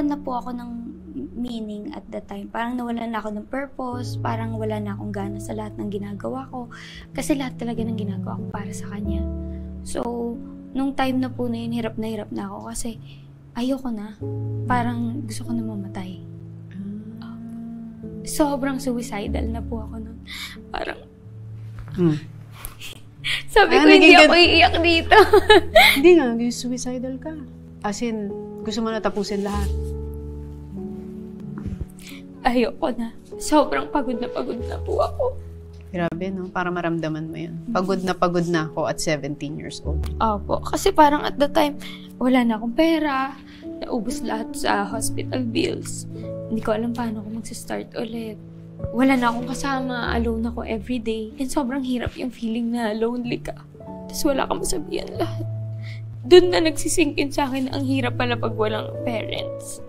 na po ako ng meaning at the time. Parang nawalan na ako ng purpose, parang wala na akong gana sa lahat ng ginagawa ko. Kasi lahat talaga ng ginagawa ko para sa kanya. So, nung time na po na yun, hirap na ako kasi ayoko na. Parang gusto ko na mamatay. Sobrang suicidal na po ako nun. Parang, sabi ko, hindi ako iiyak dito. Hindi nga, suicidal ka. As in, gusto mo na tapusin lahat. Ayoko na. Sobrang pagod na po ako. Grabe, no? Para maramdaman mo yun. Pagod na ako at 17 years old. Opo. Kasi parang at the time, wala na akong pera. Naubos lahat sa hospital bills. Hindi ko alam paano ako magsistart ulit. Wala na akong kasama. Alone ako everyday. And sobrang hirap yung feeling na lonely ka. Tapos wala kang masabihan lahat. Doon na nagsisinkin sa akin na ang hirap pala pag walang parents.